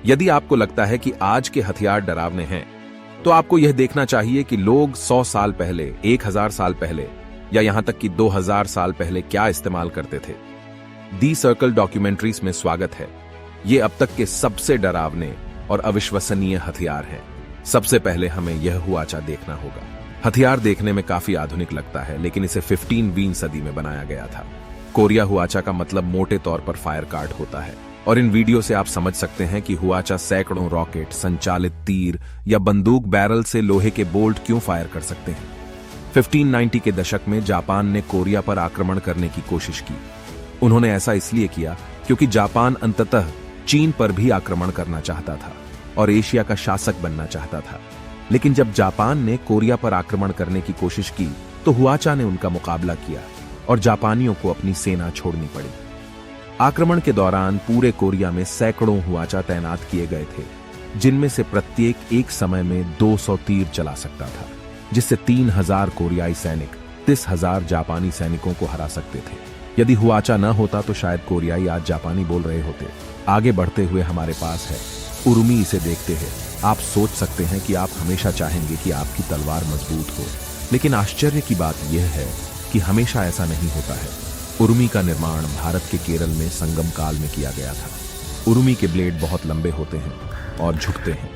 यदि आपको लगता है कि आज के हथियार डरावने हैं, तो आपको यह देखना चाहिए कि लोग 100 साल पहले, 1000 साल पहले या यहां तक कि 2000 साल पहले क्या इस्तेमाल करते थे। दी सर्कल डॉक्यूमेंट्रीज में स्वागत है। ये अब तक के सबसे डरावने और अविश्वसनीय हथियार हैं। सबसे पहले हमें यह हुआचा देखना होगा। हथियार देखने में काफी आधुनिक लगता है, लेकिन इसे 15वीं सदी में बनाया गया था। कोरिया हुआचा का मतलब मोटे तौर पर फायर कार्ड होता है, और इन वीडियो से आप समझ सकते हैं कि हुआचा सैकड़ों रॉकेट, संचालित तीर या बंदूक बैरल से लोहे के बोल्ट क्यों फायर कर सकते हैं। 1590 के दशक में जापान ने कोरिया पर आक्रमण करने की कोशिश की। उन्होंने ऐसा इसलिए किया क्योंकि जापान अंततः चीन पर भी आक्रमण करना चाहता था और एशिया का शासक बनना चाहता था। लेकिन जब जापान ने कोरिया पर आक्रमण करने की कोशिश की तो हुआचा ने उनका मुकाबला किया और जापानियों को अपनी सेना छोड़नी पड़ी। आक्रमण के दौरान पूरे कोरिया में सैकड़ों हुआचा तैनात किए गए थे, जिनमें से प्रत्येक एक समय में 200 तीर चला सकता था, जिससे 3000 कोरियाई सैनिक 30,000 जापानी सैनिकों को हरा सकते थे। यदि हुआचा न होता तो शायद कोरियाई आज जापानी बोल रहे होते। आगे बढ़ते हुए हमारे पास है उरुमी। इसे देखते हैं आप सोच सकते हैं कि आप हमेशा चाहेंगे कि आपकी तलवार मजबूत हो, लेकिन आश्चर्य की बात यह है कि हमेशा ऐसा नहीं होता है। उरुमी का निर्माण भारत के केरल में संगम काल में किया गया था। उरुमी के ब्लेड बहुत लंबे होते हैं और झुकते हैं।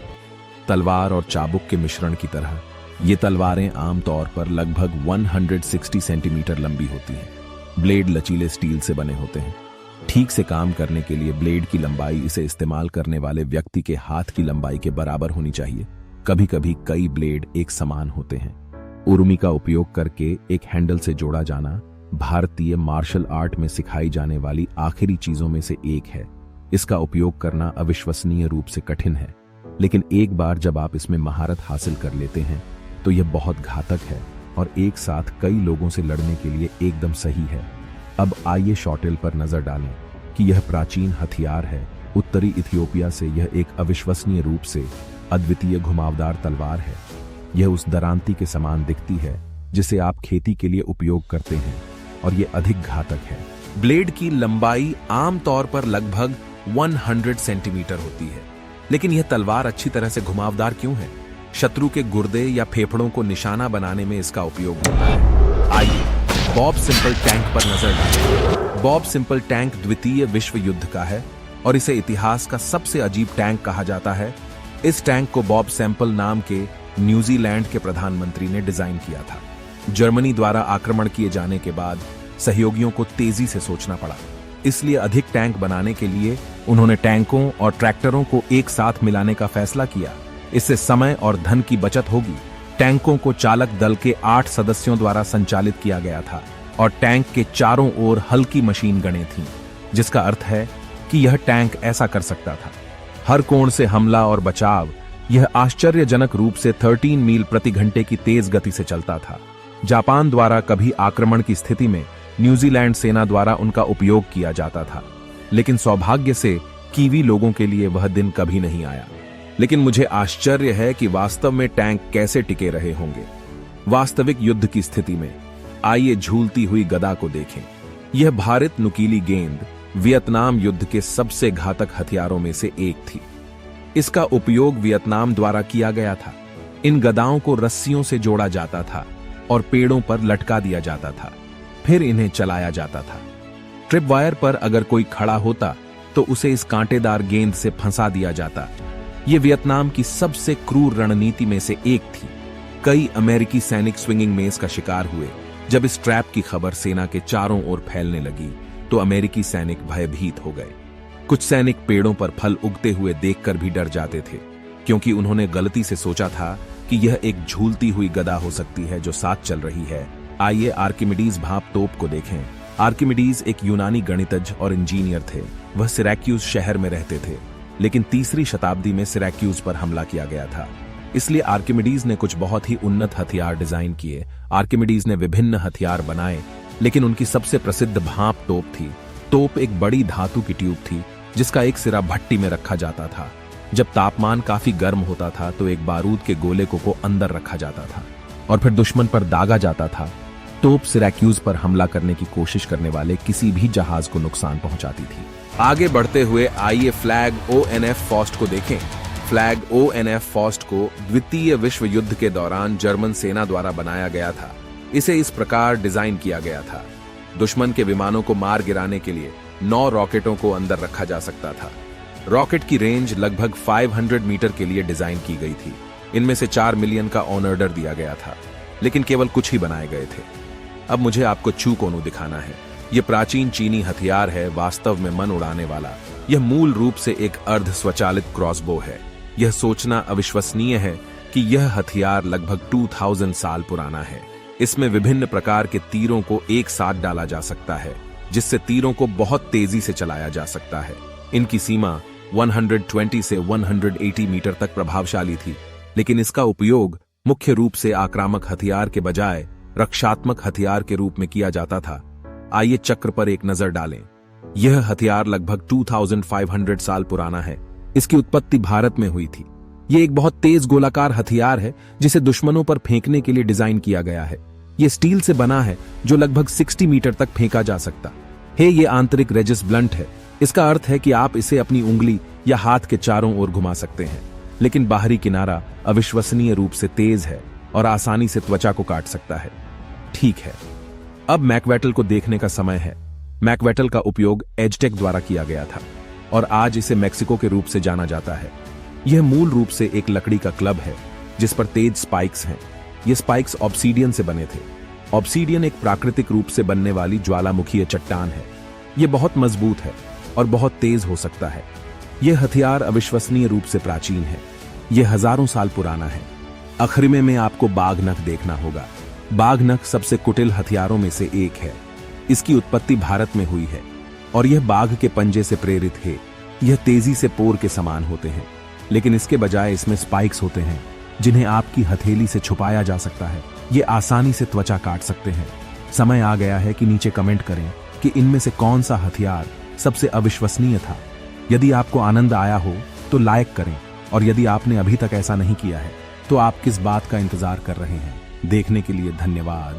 तलवार और चाबुक के मिश्रण की तरह ये तलवारें आमतौर पर लगभग 160 सेंटीमीटर लंबी होती हैं। ब्लेड लचीले स्टील से बने होते हैं। ठीक से काम करने के लिए ब्लेड की लंबाई इसे इस्तेमाल करने वाले व्यक्ति के हाथ की लंबाई के बराबर होनी चाहिए। कभी कभी कई ब्लेड एक समान होते हैं। उरुमी का उपयोग करके एक हैंडल से जोड़ा जाना भारतीय मार्शल आर्ट में सिखाई जाने वाली आखिरी चीजों में से एक है। इसका उपयोग करना अविश्वसनीय रूप से कठिन है, लेकिन एक बार जब आप इसमें महारत हासिल कर लेते हैं तो यह बहुत घातक है और एक साथ कई लोगों से लड़ने के लिए एकदम सही है। अब आइए शॉटेल पर नजर डालें कि यह प्राचीन हथियार है। उत्तरी इथियोपिया से यह एक अविश्वसनीय रूप से अद्वितीय घुमावदार तलवार है। यह उस दरांती के समान दिखती है जिसे आप खेती के लिए उपयोग करते हैं, और यह अधिक घातक है। ब्लेड की लंबाई आमतौर पर लगभग 100 सेंटीमीटर होती है, लेकिन यह तलवार अच्छी तरह से घुमावदार क्यों है? शत्रु के गुर्दे या फेफड़ों को निशाना बनाने में इसका उपयोग होता है। आइए बॉब सिंपल टैंक पर नजर डालें। बॉब सिंपल टैंक द्वितीय विश्व युद्ध का है और इसे इतिहास का सबसे अजीब टैंक कहा जाता है। इस टैंक को बॉब सैंपल नाम के न्यूजीलैंड के प्रधानमंत्री ने डिजाइन किया था। जर्मनी द्वारा आक्रमण किए जाने के बाद सहयोगियों को तेजी से सोचना पड़ा, इसलिए अधिक टैंक बनाने के लिए उन्होंने टैंकों और ट्रैक्टरों को एक साथ मिलाने का फैसला किया। इससे समय और धन की बचत होगी। टैंकों को चालक दल के 8 सदस्यों द्वारा संचालित किया गया था और टैंक के चारों ओर हल्की मशीन गनें थीं, जिसका अर्थ है कि यह टैंक ऐसा कर सकता था। हर कोण से हमला और बचाव। यह आश्चर्यजनक रूप से 13 मील प्रति घंटे की तेज गति से चलता था। जापान द्वारा कभी आक्रमण की स्थिति में न्यूजीलैंड सेना द्वारा उनका उपयोग किया जाता था, लेकिन सौभाग्य से कीवी लोगों के लिए वह दिन कभी नहीं आया। लेकिन मुझे आश्चर्य है कि वास्तव में टैंक कैसे टिके रहे होंगे वास्तविक युद्ध की स्थिति में। आइए झूलती हुई गदा को देखें। यह भारित नुकीली गेंद वियतनाम युद्ध के सबसे घातक हथियारों में से एक थी। इसका उपयोग वियतनाम द्वारा किया गया था। इन गदाओं को रस्सियों से जोड़ा जाता था और पेड़ों पर लटका दिया जाता था, फिर इन्हें चलाया जाता था। ट्रिप वायर पर अगर कोई खड़ा होता तो उसे इस कांटेदार गेंद से फंसा दिया जाता। यह वियतनाम की सबसे क्रूर रणनीति में से एक थी। कई अमेरिकी सैनिक स्विंगिंग मेज का शिकार हुए। जब इस ट्रैप की खबर सेना के चारों ओर फैलने लगी तो अमेरिकी सैनिक भयभीत हो गए। कुछ सैनिक पेड़ों पर फल उगते हुए देखकर भी डर जाते थे, क्योंकि उन्होंने गलती से सोचा था कि यह एक झूलती हुई गदा हो सकती है जो साथ चल रही है। आइए आर्किमिडीज भाप तोप को देखें। आर्किमिडीज एक यूनानी गणितज्ञ और इंजीनियर थे। वह सिरैक्यूज शहर में रहते थे, लेकिन 3री शताब्दी में सिरैक्यूज पर हमला किया गया था। इसलिए आर्किमिडीज ने कुछ बहुत ही उन्नत हथियार डिजाइन किए। आर्किमिडीज ने विभिन्न हथियार बनाए, लेकिन उनकी सबसे प्रसिद्ध भाप तोप थी। तोप एक बड़ी धातु की ट्यूब थी जिसका एक सिरा भट्टी में रखा जाता था। जब तापमान काफी गर्म होता था तो एक बारूद के गोले को अंदर रखा जाता था और फिर दुश्मन पर दागा जाता था। तोप सिरैक्यूज पर हमला करने की कोशिश करने वाले किसी भी जहाज को नुकसान पहुंचाती थी। आगे बढ़ते हुए आइए फ्लैग ONF फॉस्ट को देखें। फ्लैग ONF फॉस्ट को द्वितीय विश्व युद्ध के दौरान जर्मन सेना द्वारा बनाया गया था। इसे इस प्रकार डिजाइन किया गया था। दुश्मन के विमानों को मार गिराने के लिए 9 रॉकेटों को अंदर रखा जा सकता था। रॉकेट की रेंज लगभग 500 मीटर के लिए डिजाइन की गई थी। इनमें से 4 मिलियन का ऑन ऑर्डर दिया गया था, लेकिन केवल कुछ ही बनाए गए थे। अब मुझे आपको चूकोनू दिखाना है। यह प्राचीन चीनी हथियार है, वास्तव में मन उड़ाने वाला। यह मूल रूप से एक अर्ध स्वचालित क्रॉसबो है। यह सोचना अविश्वसनीय है कि यह हथियार लगभग 2000 साल पुराना है। इसमें विभिन्न प्रकार के तीरों को एक साथ डाला जा सकता है, जिससे तीरों को बहुत तेजी से चलाया जा सकता है। इनकी सीमा 120 से 180 मीटर तक प्रभावशाली थी, लेकिन इसका उपयोग मुख्य रूप से आक्रामक हथियार के बजाय रक्षात्मक हथियार के रूप में किया जाता था। आइए चक्र पर एक नजर डालें। यह हथियार लगभग 2500 साल पुराना है। इसकी उत्पत्ति भारत में हुई थी। यह एक बहुत तेज गोलाकार हथियार है जिसे दुश्मनों पर फेंकने के लिए डिजाइन किया गया है। यह स्टील से बना है जो लगभग 60 मीटर तक फेंका जा सकता है। यह आंतरिक रेजिस ब्लंट है। इसका अर्थ है कि आप इसे अपनी उंगली या हाथ के चारों ओर घुमा सकते हैं, लेकिन बाहरी किनारा अविश्वसनीय रूप से तेज है और आसानी से त्वचा को काट सकता है। ठीक है, अब मैकवेटल को देखने का समय है। मैकवेटल का उपयोग एजटेक द्वारा किया गया था और आज इसे मेक्सिको के रूप से जाना जाता है। यह मूल रूप से एक लकड़ी का क्लब है जिस पर तेज स्पाइक्स हैं। ये स्पाइक्स ऑब्सीडियन से बने थे। ऑब्सीडियन एक प्राकृतिक रूप से बनने वाली ज्वालामुखीय चट्टान है। यह बहुत मजबूत है और बहुत तेज हो सकता है। यह हथियार अविश्वसनीय रूप से प्राचीन है। यह हजारों साल पुराना है। अखरिमे में आपको बाघ नख देखना होगा। बाघ नख सबसे कुटिल हथियारों में से एक है। इसकी उत्पत्ति भारत में हुई है और यह बाघ के पंजे से प्रेरित है। यह तेजी से पोर के समान होते हैं, लेकिन इसके बजाय इसमें स्पाइक्स होते हैं जिन्हें आपकी हथेली से छुपाया जा सकता है। ये आसानी से त्वचा काट सकते हैं। समय आ गया है कि नीचे कमेंट करें कि इनमें से कौन सा हथियार सबसे अविश्वसनीय था। यदि आपको आनंद आया हो तो लाइक करें, और यदि आपने अभी तक ऐसा नहीं किया है तो आप किस बात का इंतजार कर रहे हैं। देखने के लिए धन्यवाद।